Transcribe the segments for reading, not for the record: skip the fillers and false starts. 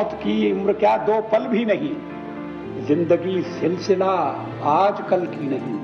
मौत की उम्र क्या 2 पल भी नहीं, जिंदगी सिलसिला आज कल की नहीं।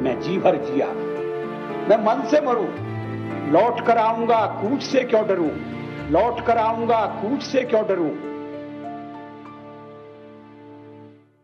मैं जी भर जिया, मैं मन से मरूं, लौट कर आऊंगा कूच से क्यों डरूं, लौट कर आऊंगा कूच से क्यों डरूं।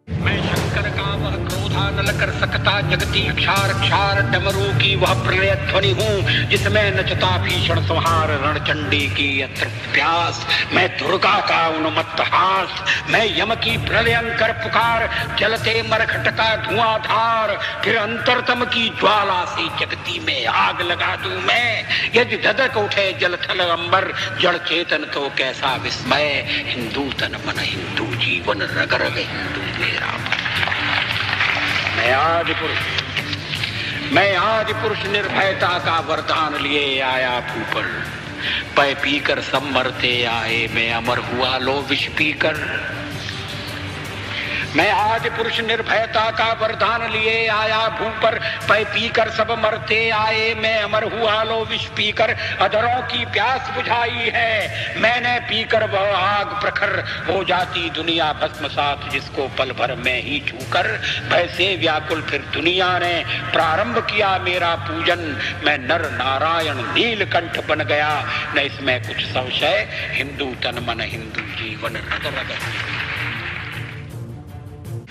मैं शंकर का वह क्रोधा न कर सकता जगती क्षार क्षार डमरू की वह प्रलय ध्वनि हूँ जिसमें नचता भीषण संहार रणचंडी की अतृप्त प्यास। मैं दुर्गा का उन्मत्त हास, मैं यम की प्रलयंकर पुकार, जलते मरघट का धुआंधार, फिर अंतरतम की ज्वाला से जगती में आग लगा दूं मैं। यदि धधक उठे जल थल अंबर, जड़ चेतन तो कैसा विस्मय। हिंदू तन मन हिंदू जीवन रग रग हिंदू मेरा। मैं आज पुरुष निर्भयता का वरदान लिए आया भूपर। पै पीकर सब मरते आए, मैं अमर हुआ लो विष पीकर। मैं आज पुरुष निर्भयता का वरदान लिए आया भूपर। पै पीकर सब मरते आए, मैं अमर हुआ लो विष पीकर। अधरों की प्यास बुझाई है मैंने पीकर, वह आग प्रखर हो जाती दुनिया भस्मसात जिसको पल भर में ही छूकर। वैसे व्याकुल फिर दुनिया ने प्रारंभ किया मेरा पूजन। मैं नर नारायण नीलकंठ बन गया, न इसमें कुछ संशय। हिंदू तन मन हिंदू जीवन रग रग।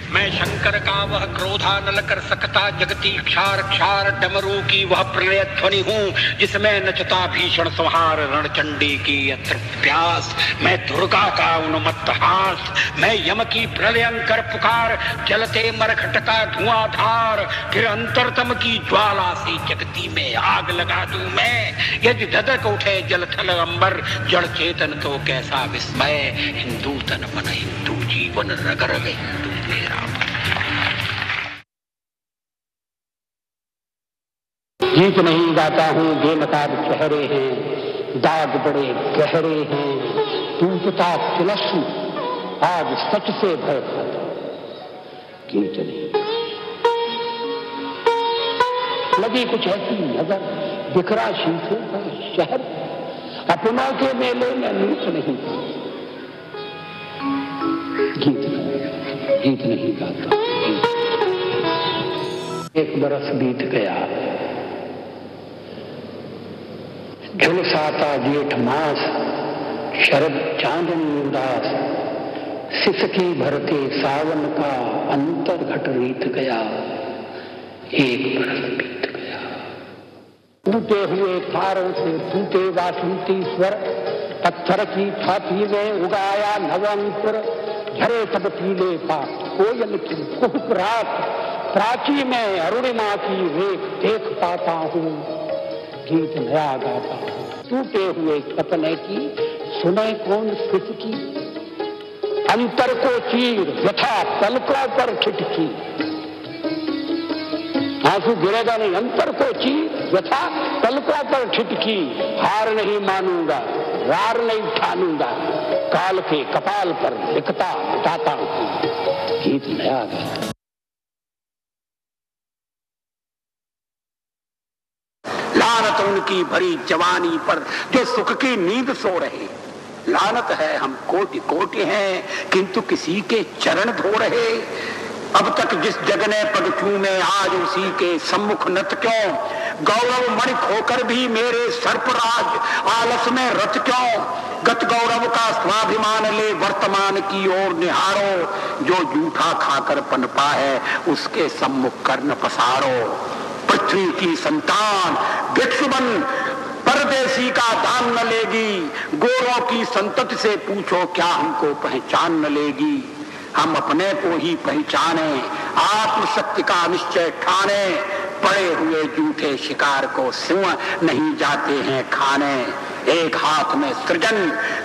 मैं शंकर का वह क्रोधा न कर सकता जगती क्षार क्षार डमरू की वह प्रलय ध्वनि हूँ जिसमें नचता भीषण संहार रणचंडी की अतृप्त प्यास। मैं दुर्गा का उन्मत्त हास, मैं यम की प्रलयंकर पुकार, जलते मरघट का धुआंधार, फिर अंतरतम की ज्वाला से जगती में आग लगा दूं मैं। यदि धधक उठे जल थल अंबर, जड़ चेतन तो कैसा विस्मय। हिंदू तन मन हिंदू जीवन रग रग हिंदू मेरा। गीत नहीं गाता हूँ बेनकाब चेहरे हैं, दाग बड़े गहरे हैं, टूटता तिलस्म आज सच से भय खाता। गीत नहीं लगी कुछ ऐसी नजर, बिखरा शीशों का शहर, अपनों के मेले में लूट नहीं। गीत नहीं गाता। एक बरस बीत गया, झुलसाता जेठ मास, शरद चांदनी उदास, सिसकी भरते सावन का अंतर घट रीत गया। एक बरस बीत गया। टूटे हुए तारों से टूटे वासंती स्वर, पत्थर की छाती में उगाया नवंकुर। झरे तब पीले पात, कोयल की कुहक रात, प्राची में अरुणिमा की रेख देख पाता हूँ। गीत नया गाता हूँ, टूटे हुए सपने की सुने कौन किसकी। अंतर को चीर यथा पलकों पर ठिठकी, आंसू गिरेगा नहीं। अंतर को चीर यथा पलकों पर ठिठकी, हार नहीं मानूंगा रार नहीं ठानूंगा, काल के कपाल पर लिखता बताता हूँ। गीत नया गाता। लानत उनकी भरी जवानी पर जो सुख की नींद सो रहे। लानत है हम कोटि कोटि हैं किंतु किसी के चरण धो रहे। अब तक जिस जग ने पग चूमे आज उसी के सम्मुख नत क्यों। गौरव मणि खोकर भी मेरे सर्पराज आलस में रत क्यों। गत गौरव का स्वाभिमान ले वर्तमान की ओर निहारो। जो जूठा खाकर पनपा है उसके सम्मुख कर्ण पसारो। पृथ्वी की संतान भिक्षु बन परदेसी का दान न लेगी। गोरों की संतति से पूछो क्या हमको पहचान न लेगी। हम अपने को ही पहचाने, आत्मशक्ति का निश्चय ठाने। पड़े हुए जूठे शिकार को सिंह नहीं जाते हैं खाने। एक हाथ में सृजन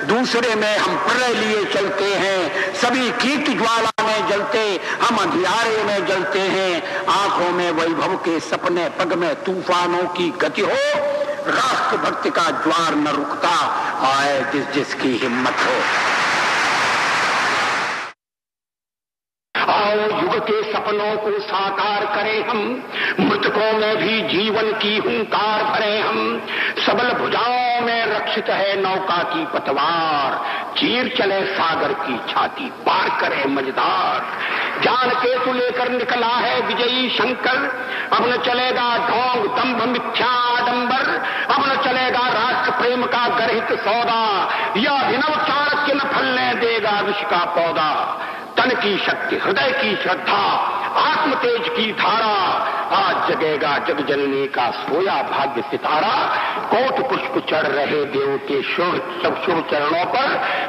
दूसरे में हम प्रलय लिए चलते हैं। सभी कीर्ति ज्वाला में जलते हम अंधियारे में जलते हैं। आंखों में वैभव के सपने, पग में तूफानों की गति हो। राष्ट्र भक्ति का ज्वार न रुकता, आए जिस जिसकी हिम्मत हो। आओ युग के सपनों को साकार करें हम, मृतकों में भी जीवन की हुंकार भरें हम। सबल भुजाओं में रक्षित है नौका की पतवार, चीर चले सागर की छाती, पार करे मझधार। ज्ञान केतु लेकर निकला है विजयी शंकर, अब न चलेगा ढोंग दंभ मिथ्या आडंबर, अब न चलेगा राष्ट्र प्रेम का गर्हित सौदा, यह अभिनव चाणक्य न फलने देगा विष का पौधा। तन की शक्ति, हृदय की श्रद्धा, आत्म तेज की धारा, आज जगेगा जग जननी का सोया भाग्य सितारा। कोटि पुष्प चढ़ रहे देव के सब शुभ चरणों पर,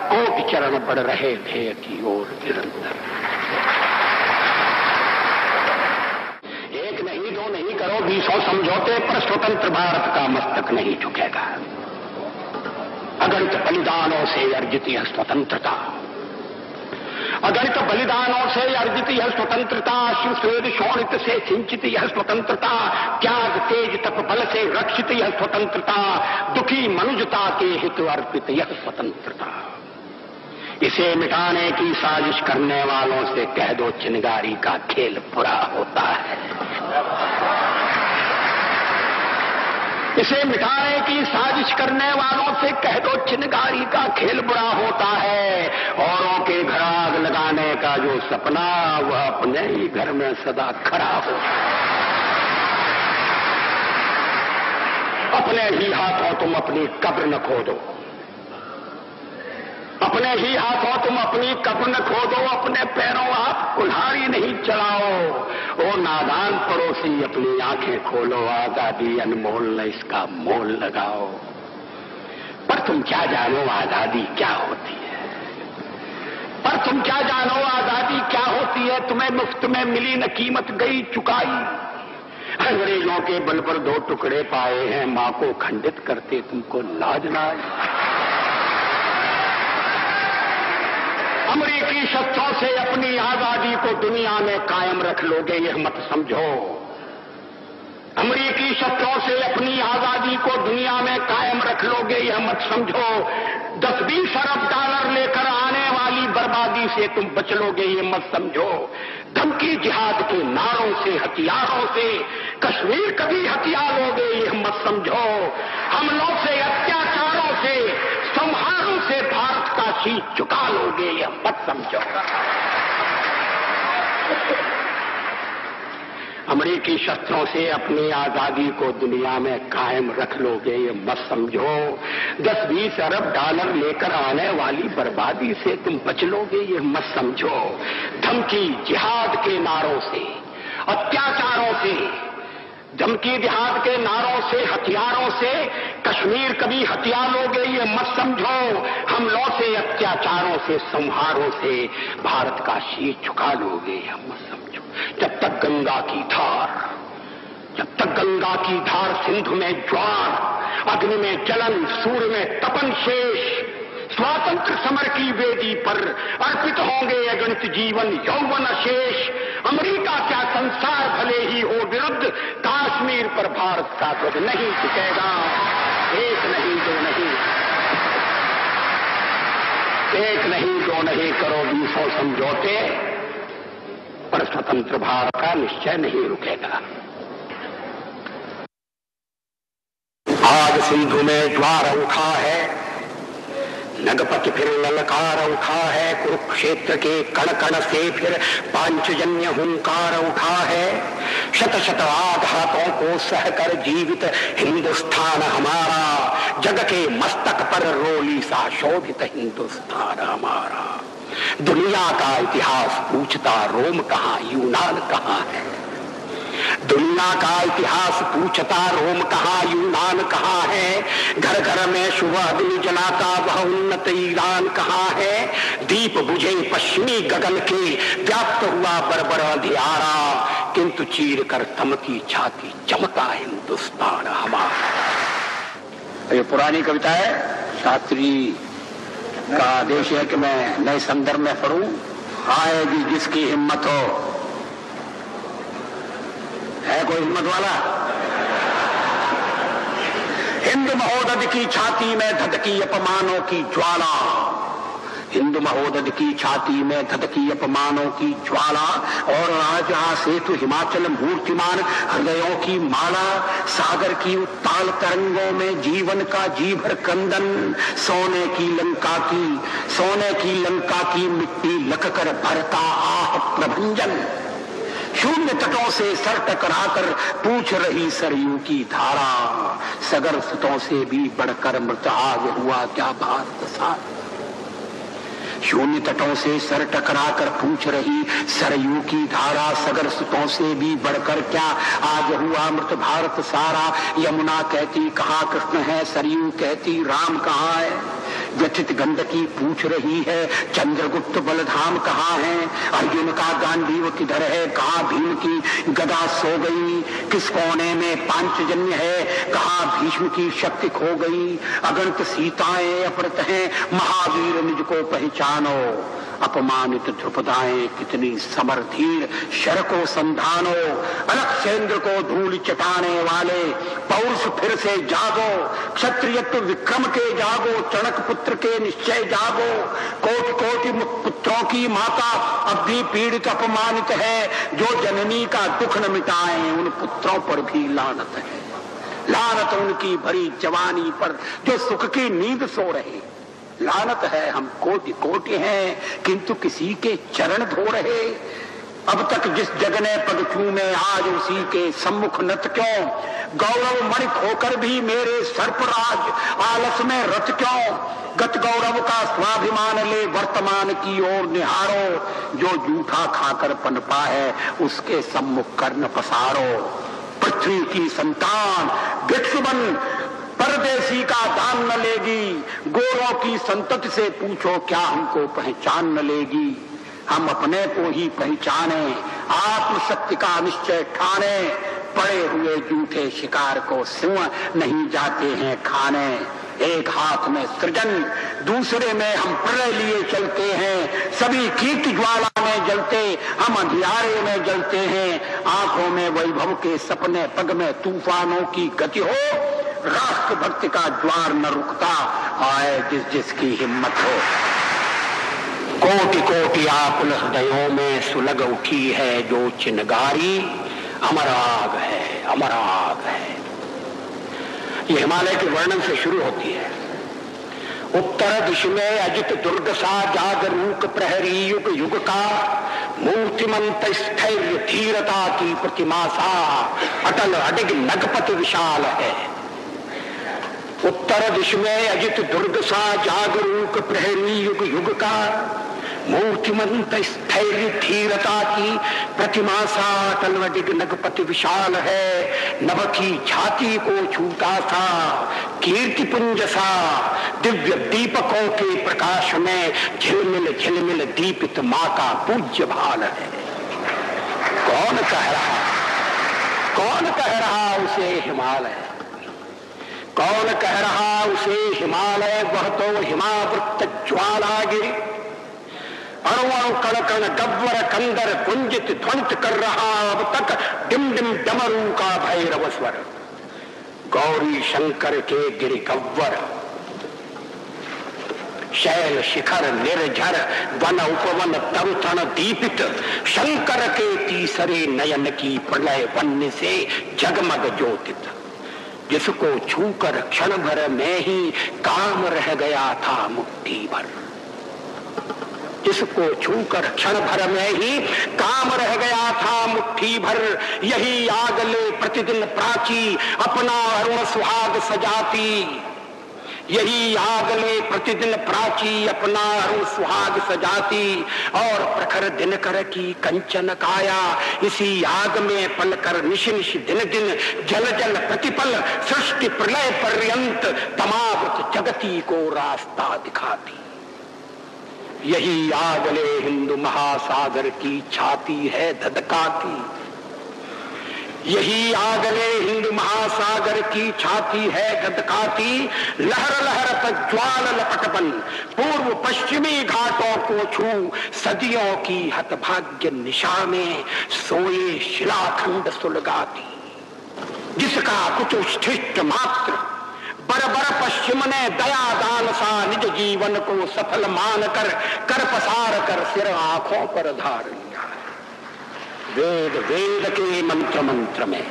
कोटि चरण बढ़ रहे ध्येय की ओर निरंतर। एक नहीं दो नहीं करो 20 समझौते पर स्वतंत्र भारत का मस्तक नहीं झुकेगा। अगणित बलिदानों से अर्जित यह स्वतंत्रता, अगणित बलिदानों से अर्जित यह स्वतंत्रता, शिव स्वेद शोणित से सिंचित यह स्वतंत्रता, त्याग तेज तप बल से रक्षित यह स्वतंत्रता, दुखी मनुजता के हित अर्पित यह स्वतंत्रता। इसे मिटाने की साजिश करने वालों से कह दो चिनगारी का खेल बुरा होता है। इसे मिटाने की साजिश करने वालों से कह दो चिनगारी का खेल बुरा होता है। औरों के घर आग लगाने का जो सपना, वह अपने ही घर में सदा खड़ा हो। अपने ही हाथों तुम अपनी कब्र न खोदो, अपने ही हाथों तुम अपनी कब्र न खोदो, अपने पैरों आप कुल्हाड़ी नहीं चलाओ। ओ नादान पड़ोसी अपनी आंखें खोलो, आजादी अनमोल न इसका मोल लगाओ। पर तुम क्या जानो आजादी क्या होती है, पर तुम क्या जानो आजादी क्या होती है। तुम्हें मुफ्त में मिली न कीमत गई चुकाई, अंग्रेजों के बल पर 2 टुकड़े पाए हैं, मां को खंडित करते तुमको लाज ना आई। अमेरिकी शस्त्रों से अपनी आजादी को दुनिया में कायम रख लोगे यह मत समझो, अमेरिकी शस्त्रों से अपनी आजादी को दुनिया में कायम रख लोगे यह मत समझो। 10-20 अरब डॉलर लेकर आने वाली बर्बादी से तुम बच लोगे ये मत समझो। धमकी जिहाद के नारों से, हथियारों से कश्मीर कभी हथिया लोगे यह मत समझो। हमलों से, अत्याचारों से, संहारों से भारत का शीश झुका लोगे यह मत समझो। अमेरिकी शस्त्रों से अपनी आजादी को दुनिया में कायम रख लोगे ये मत समझो। 10-20 अरब डॉलर लेकर आने वाली बर्बादी से तुम बच लोगे ये मत समझो। धमकी जिहाद के नारों से, अत्याचारों से, धमकी जिहाद के नारों से, हथियारों से कश्मीर कभी हथिया लोगे ये मत समझो। हमलों से, अत्याचारों से, संहारों से भारत का शीश झुका लोगे यह मत समझो। जब तक गंगा की धार, जब तक गंगा की धार सिंधु में ज्वार, अग्नि में जलन, सूर्य में तपन शेष, स्वातंत्र समर की वेदी पर अर्पित होंगे अगणित जीवन यौवन शेष। अमेरिका क्या संसार भले ही हो विरुद्ध, कश्मीर पर भारत का ध्वज नहीं झुकेगा। एक नहीं दो नहीं, एक नहीं दो नहीं करो 20 समझौते, पर स्वतंत्र भारत का निश्चय नहीं रुकेगा। आज सिंधु में ज्वार उठा है, नगपत फिर ललकार उठा है, कुरुक्षेत्र के कण कण से फिर पांचजन्य हुंकार उठा है। शत शत आघातों को सहकर जीवित हिंदुस्तान हमारा, जग के मस्तक पर रोली सा शोभित हिंदुस्तान हमारा। दुनिया का इतिहास पूछता रोम कहाँ, यूनान कहाँ है। दुनिया का इतिहास पूछता रोम कहाँ, यूनान कहाँ है। घर घर में शुभ अग्नि जलाता वह उन्नत ईरान कहाँ है। दीप बुझे पश्चिमी गगन के, व्याप्त हुआ बरबर अंधियारा, किंतु चीर कर तमकी छाती चमका हिंदुस्तान हमारा। ये पुरानी कविता है, शास्त्री का आदेश है कि मैं नए संदर्भ में पढ़ूं। आएगी जिसकी हिम्मत हो, है कोई हिम्मत वाला? हिंद महोदय की छाती में धधकी अपमानों की ज्वाला, हिंदू महोदध की छाती में धधकी अपमानों की ज्वाला, और आज सेतु हिमाचल मूर्तिमान हृदयों की माला, सागर की उत्ताल तरंगों में जीवन का जी भर क्रंदन, सोने की लंका की मिट्टी लककर भरता आह प्रभंजन। शून्य तटों से सर टकराकर पूछ रही सरयू की धारा, सगर सुतों से भी बढ़कर मृत आज हुआ क्या भारत सारा। शून्य तटों से सर टकराकर पूछ रही सरयू की धारा, सगर सुतों से भी बढ़कर क्या आज हुआ मृत भारत सारा। यमुना कहती कहाँ कृष्ण है, सरयू कहती राम कहाँ है। व्यथित गंडकी पूछ रही है चंद्रगुप्त बलधाम कहाँ है। अर्जुन का गांडीव किधर है, कहाँ भीम की गदा सो गई। किस कोने में पांचजन्य है, कहाँ भीष्म की शक्ति खो गई। अगणित सीताएं अपरत हैं, महावीर निज को पहचानो। अपमानित ध्रुपदाएं कितनी समरधीर, शर को संधानो। अलक्षेंद्र को धूल चटाने वाले पौरुष फिर से जागो। क्षत्रियत्व विक्रम के जागो, चणक पुत्र के निश्चय जागो। कोटि कोटि पुत्रों की माता अब भी पीड़ित अपमानित है, जो जननी का दुख न मिटाए उन पुत्रों पर भी लानत है। लानत उनकी भरी जवानी पर जो सुख की नींद सो रहे। लानत है हम कोटि कोटि हैं, किंतु किसी के चरण धो रहे। अब तक जिस जग ने पग चूमे आज उसी के सम्मुख नत क्यों। गौरव मणि खोकर भी मेरे सर्पराज, आलस में रत क्यों। गत गौरव का स्वाभिमान ले वर्तमान की ओर निहारो। जो जूठा खाकर पनपा है उसके सम्मुख कर्ण पसारो। पृथ्वी की संतान भिक्षु बन परदेसी का दान न लेगी। गोरों की संतति से पूछो क्या हमको पहचान न लेगी। हम अपने को ही पहचाने, आत्मशक्ति का निश्चय ठाने। पड़े हुए जूठे शिकार को सिंह नहीं जाते हैं खाने। एक हाथ में सृजन, दूसरे में हम प्रलय लिए चलते हैं। सभी कीर्ति ज्वाला में जलते, हम अंधियारे में जलते हैं। आंखों में वैभव के सपने, पग में तूफानों की गति हो। राष्ट्र भक्ति का द्वार न रुकता, आए जिस जिसकी हिम्मत हो। कोटि कोटि आकुल हृदयों में सुलग उठी है जो चिनगारी। अमर आग है, अमर आग है। ये हिमालय के वर्णन से शुरू होती है। उत्तर दिश में अजित दुर्ग सा जागरूक प्रहरी युग युग का। मूर्तिमंत स्थैर्य धीरता की प्रतिमा सा अटल अडिग नगपति विशाल है। उत्तर दिश में अजित दुर्ग सा जागरूक प्रहरी युग युग का। मूर्तिमंत स्थैर्य धीरता की प्रतिमा सा अटल अडिग नगपति विशाल है। नभ की छाती को छूटा सा कीर्ति पुंज सा दिव्य दीपकों के प्रकाश में झिलमिल झिलमिल दीपित माँ का पूज्य भाल है। कौन कह रहा उसे हिमालय। कौन कह रहा उसे हिमालय। वह तो हिमावृत ज्वाला गिरी। अणु कण कण गव्वर कंदर कुंजित ध्वनित कर रहा अब तक डिम डिम डमरू का भैरव स्वर। गौरी शंकर के गिरि गव्वर। शैल शिखर निर्झर वन उपवन तव तण दीपित। शंकर के तीसरे नयन की प्रलय वन्य से जगमग ज्योतित। जिसको छूकर क्षण भर में ही काम रह गया था मुट्ठी भर। जिसको छूकर क्षण भर में ही काम रह गया था मुट्ठी भर। यही आग ले प्रतिदिन प्राची अपना अरुण सुहाग सजाती। यही आग ले प्रतिदिन प्राची अपना अरुण सुहाग सजाती। और प्रखर दिनकर की कंचन काया इसी आग में पलकर निश निश दिन दिन जल जल प्रतिपल सृष्टि प्रलय पर्यंत तमावृत जगती को रास्ता दिखाती। यही आग ले हिंदू महासागर की छाती है धधकाती। यही आग ले हिंदू महासागर की छाती है धधकाती। लहर लहर तक ज्वाल लपट बन पूर्व पश्चिमी घाटों को छू। सदियों की हतभाग्य निशा में सोए शिलाखंड सुलगाती। जिसका कुछ उच्छिष्ट मात्र पर बर पश्चिम ने दया दान सा निज जीवन को सफल मान कर पसार कर सिर आंखों पर धार लिया। वेद वेद के मंत्र मंत्र में,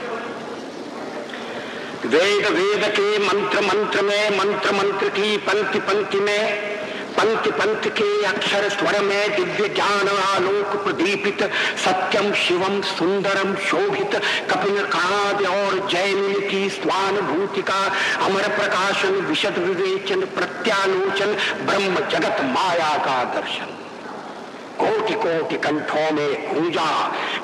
वेद वेद के मंत्र मंत्र में, मंत्र मंत्र की पंक्ति पंक्ति में, पंक्ति पंक्ति के अक्षर स्वर में दिव्य ज्ञान आलोक प्रदीपित सत्यम शिवम सुंदरम शोभित कपिल काद और जैमिन की स्वानुभूति का अमर प्रकाशन, विशद विवेचन, प्रत्यालोचन, ब्रह्म जगत माया का दर्शन। कोटि कोटि कंठों में गूंजा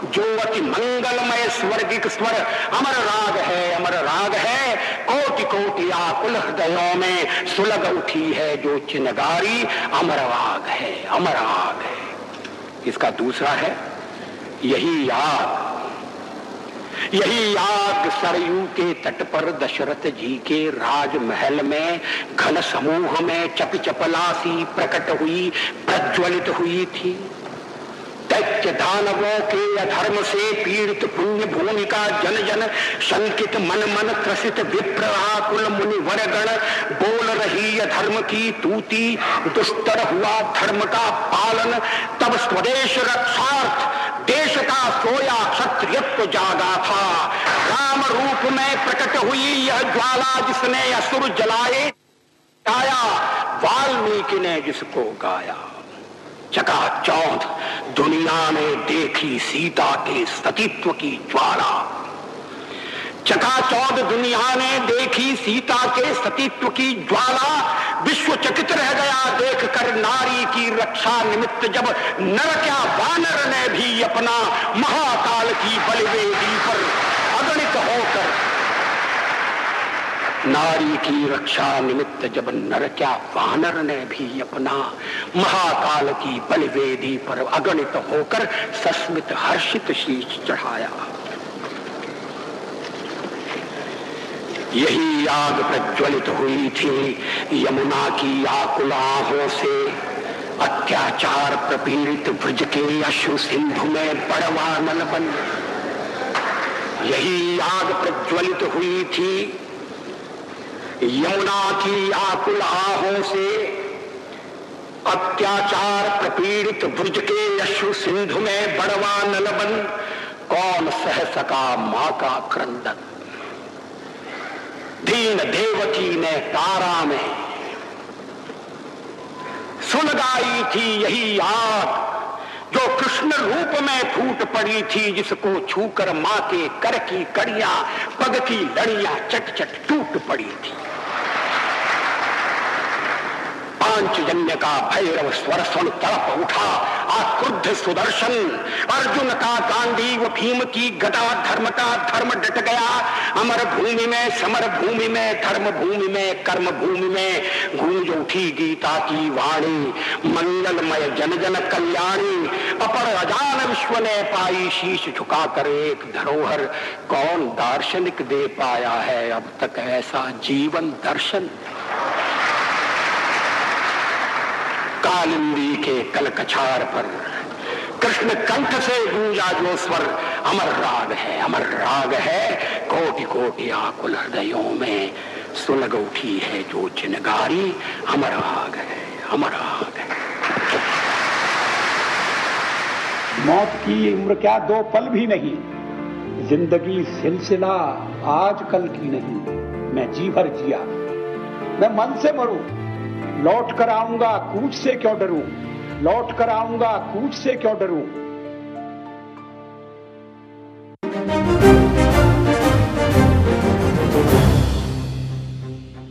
जो अति मंगलमय स्वर्गिक स्वर अमर राग है, अमर राग है। कोटि कोटि आकुल हृदयों में सुलग उठी है जो चिनगारी, अमर राग है, अमर राग है। इसका दूसरा है यही याग, यही याग सरयू के तट पर दशरथ जी के राजमहल में घन समूह में चप चपलासी प्रकट हुई, प्रज्वलित हुई थी। दैत्य दानवों के अधर्म से पीड़ित पुण्य भूमि का जन जन शंकित मन मन त्रसित विप्र आकुल मुनिवर गण बोल रही अधर्म की तूती, दुस्तर हुआ धर्म का पालन। तब स्वदेश रक्षार्थ देश का सोया क्षत्रियत्व जागा था। राम रूप में प्रकट हुई यह ज्वाला जिसने असुर जलाए, गाया वाल्मीकि ने जिसको गाया। चकाचौंध दुनिया ने देखी सीता के सतीत्व की ज्वाला, चकाचौंध दुनिया ने देखी सीता के सतीत्व की ज्वाला। विश्व चकित रह गया देखकर नारी की रक्षा निमित्त जब नर क्या वानर ने भी अपना महाकाल की बलिवेदी पर अगणित होकर, नारी की रक्षा निमित्त जब नर क्या वानर ने भी अपना महाकाल की बलिवेदी पर अगणित होकर सस्मित हर्षित शीश चढ़ाया। यही आग प्रज्वलित हुई थी यमुना की आकुल आहों से, अत्याचार प्रपीड़ित ब्रज के अश्रु सिंधु में बड़वा नलबन। यही आग प्रज्वलित हुई थी यमुना की आकुल आहों से, अत्याचार प्रपीड़ित ब्रज के अश्रु सिंधु में बड़वा नलबन। कौन सह सका मां का क्रंदन, दीन देवकी ने तारा में सुलगाई थी यही आग जो कृष्ण रूप में फूट पड़ी थी, जिसको छूकर मां के कर की कड़ियां पग की लड़ियां चट चट टूट पड़ी थी। पांचजन्य का भैरव स्वर सुन तड़प उठा आक्रुद्ध सुदर्शन। अर्जुन का गांडीव भीम की गदा धर्म का धर्म डट गया। अमर भूमि में समर भूमि में धर्म भूमि में कर्म भूमि में गूंज उठी गीता की वाणी, मंगलमय जन जन कल्याणी। अपर अजान विश्व ने पाई शीश झुकाकर एक धरोहर, कौन दार्शनिक दे पाया है अब तक ऐसा जीवन दर्शन। कालिंदी के कलकछार पर कृष्ण कंठ से गूंजा जो स्वर, अमर राग है, अमर राग है। कोटि कोटि आकुल हृदयों में सुलग उठी है जो चिनगारी, अमर राग है, अमर राग है। मौत की उम्र क्या दो पल भी नहीं, जिंदगी सिलसिला आज कल की नहीं। मैं जी भर जिया, मैं मन से मरूं, लौट कर आऊंगा कूच से क्यों डरूं, लौट कर आऊंगा कूच से क्यों डरूं।